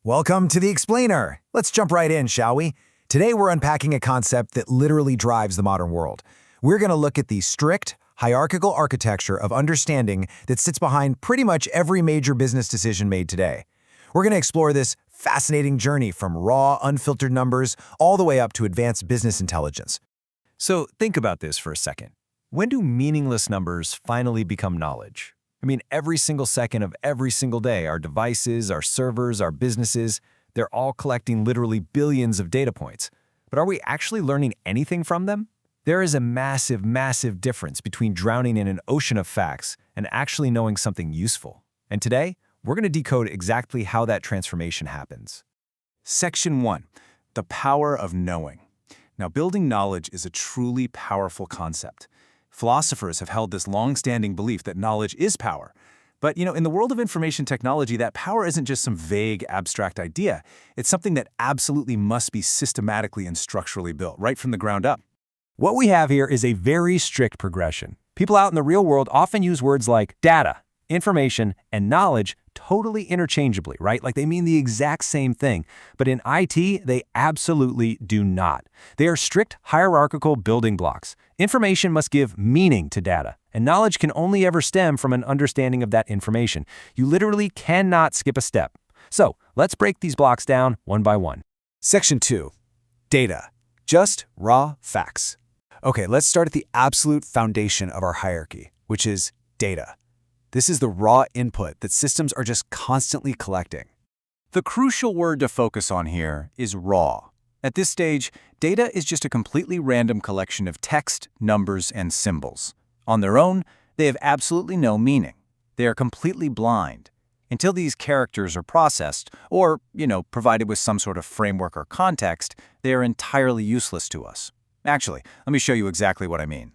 Welcome to The Explainer. Let's jump right in, shall we? Today we're unpacking a concept that literally drives the modern world. We're going to look at the strict, hierarchical architecture of understanding that sits behind pretty much every major business decision made today. We're going to explore this fascinating journey from raw, unfiltered numbers all the way up to advanced business intelligence. So think about this for a second. When do meaningless numbers finally become knowledge? Every single second of every single day, our devices, our servers, our businesses, they're all collecting literally billions of data points. But are we actually learning anything from them? There is a massive, massive difference between drowning in an ocean of facts and actually knowing something useful. And today, we're going to decode exactly how that transformation happens. Section 1. The power of knowing. Now, building knowledge is a truly powerful concept. Philosophers have held this long-standing belief that knowledge is power. But, in the world of information technology, that power isn't just some vague, abstract idea. It's something that absolutely must be systematically and structurally built, right from the ground up. What we have here is a very strict progression. People out in the real world often use words like data, information, and knowledge totally interchangeably, right? Like they mean the exact same thing. But in IT, they absolutely do not. They are strict hierarchical building blocks. Information must give meaning to data, and knowledge can only ever stem from an understanding of that information. You literally cannot skip a step. So let's break these blocks down one by one. Section 2. Data. Just raw facts. Okay, let's start at the absolute foundation of our hierarchy, which is data. This is the raw input that systems are just constantly collecting. The crucial word to focus on here is raw. At this stage, data is just a completely random collection of text, numbers, and symbols. On their own, they have absolutely no meaning. They are completely blind. Until these characters are processed, or, provided with some sort of framework or context, they are entirely useless to us. Actually, let me show you exactly what I mean.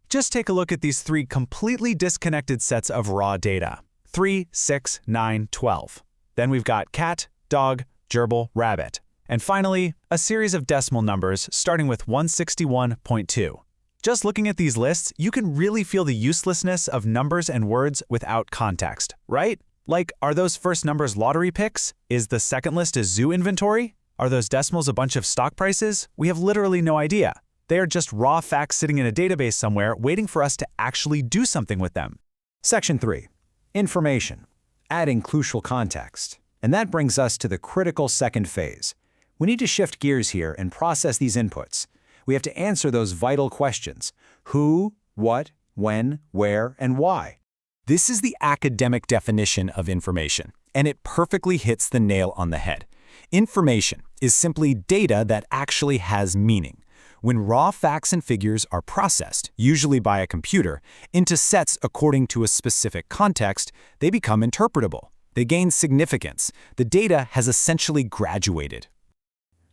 Just take a look at these three completely disconnected sets of raw data. 3, 6, 9, 12. Then we've got cat, dog, gerbil, rabbit. And finally, a series of decimal numbers starting with 161.2. Just looking at these lists, you can really feel the uselessness of numbers and words without context, right? Like, are those first numbers lottery picks? Is the second list a zoo inventory? Are those decimals a bunch of stock prices? We have literally no idea. They are just raw facts sitting in a database somewhere waiting for us to actually do something with them. Section 3. Information. Adding crucial context. And that brings us to the critical second phase. We need to shift gears here and process these inputs. We have to answer those vital questions. Who, what, when, where, and why. This is the academic definition of information, and it perfectly hits the nail on the head. Information is simply data that actually has meaning. When raw facts and figures are processed, usually by a computer, into sets according to a specific context, they become interpretable. They gain significance. The data has essentially graduated.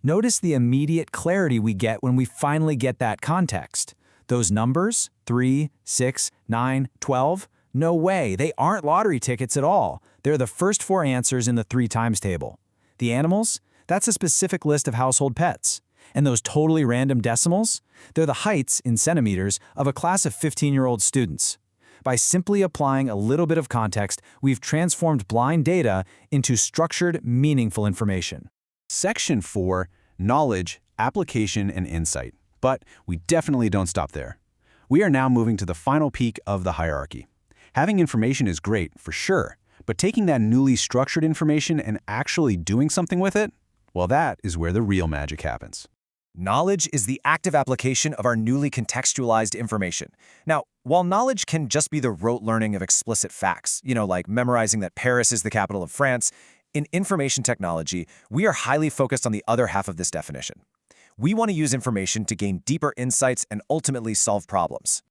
Notice the immediate clarity we get when we finally get that context. Those numbers, 3, 6, 9, 12, no way, they aren't lottery tickets at all. They're the first 4 answers in the 3 times table. The animals, that's a specific list of household pets. And those totally random decimals, they're the heights in centimeters of a class of 15-year-old students. By simply applying a little bit of context, we've transformed blind data into structured, meaningful information. Section 4. Knowledge, application, and insight. But we definitely don't stop there. We are now moving to the final peak of the hierarchy. Having information is great, for sure, but taking that newly structured information and actually doing something with it, well, that is where the real magic happens. Knowledge is the active application of our newly contextualized information. Now, while knowledge can just be the rote learning of explicit facts, like memorizing that Paris is the capital of France, in information technology, we are highly focused on the other half of this definition. We want to use information to gain deeper insights and ultimately solve problems.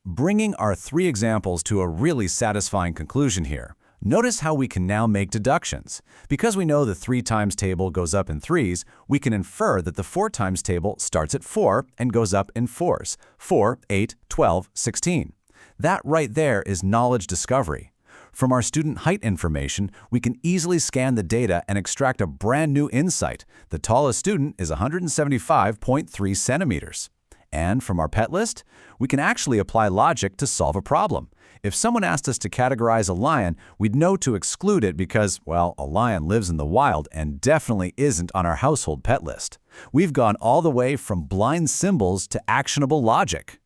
Bringing our 3 examples to a really satisfying conclusion here, notice how we can now make deductions. Because we know the 3 times table goes up in 3s, we can infer that the 4 times table starts at 4 and goes up in 4s. 4, 8, 12, 16. That right there is knowledge discovery. From our student height information, we can easily scan the data and extract a brand new insight. The tallest student is 175.3 centimeters. And from our pet list, we can actually apply logic to solve a problem. If someone asked us to categorize a lion, we'd know to exclude it because, well, a lion lives in the wild and definitely isn't on our household pet list. We've gone all the way from blind symbols to actionable logic.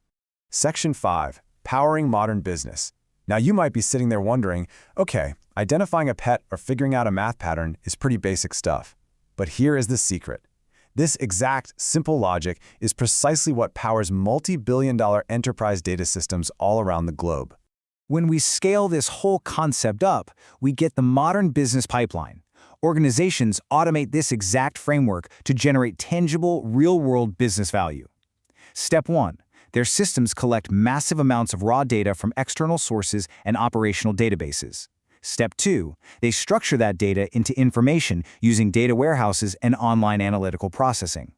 Section 5. Powering modern business. Now you might be sitting there wondering, okay, identifying a pet or figuring out a math pattern is pretty basic stuff. But here is the secret. This exact, simple logic is precisely what powers multi-billion-dollar enterprise data systems all around the globe. When we scale this whole concept up, we get the modern business pipeline. Organizations automate this exact framework to generate tangible, real-world business value. Step 1. Their systems collect massive amounts of raw data from external sources and operational databases. Step 2. They structure that data into information using data warehouses and online analytical processing.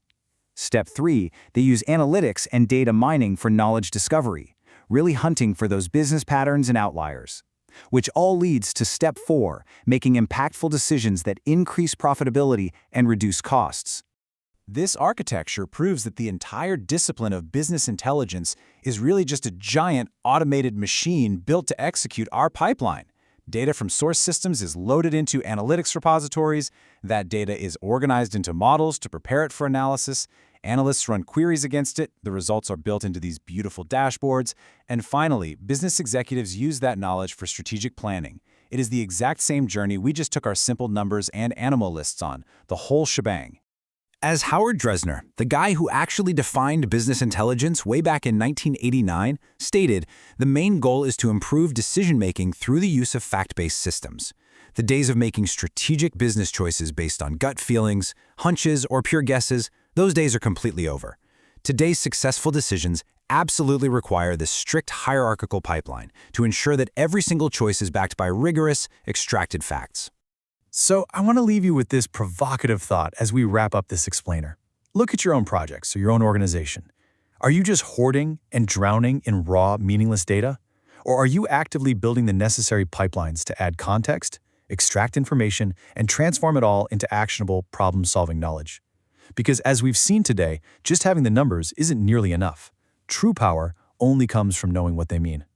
Step 3. They use analytics and data mining for knowledge discovery, really hunting for those business patterns and outliers. Which all leads to Step 4, making impactful decisions that increase profitability and reduce costs. This architecture proves that the entire discipline of business intelligence is really just a giant automated machine built to execute our pipeline. Data from source systems is loaded into analytics repositories. That data is organized into models to prepare it for analysis. Analysts run queries against it. The results are built into these beautiful dashboards. And finally, business executives use that knowledge for strategic planning. It is the exact same journey we just took our simple numbers and animal lists on, the whole shebang. As Howard Dresner, the guy who actually defined business intelligence way back in 1989, stated, the main goal is to improve decision-making through the use of fact-based systems. The days of making strategic business choices based on gut feelings, hunches, or pure guesses, those days are completely over. Today's successful decisions absolutely require this strict hierarchical pipeline to ensure that every single choice is backed by rigorous, extracted facts. So I want to leave you with this provocative thought as we wrap up this explainer. Look at your own projects or your own organization. Are you just hoarding and drowning in raw, meaningless data? Or are you actively building the necessary pipelines to add context, extract information, and transform it all into actionable, problem-solving knowledge? Because as we've seen today, just having the numbers isn't nearly enough. True power only comes from knowing what they mean.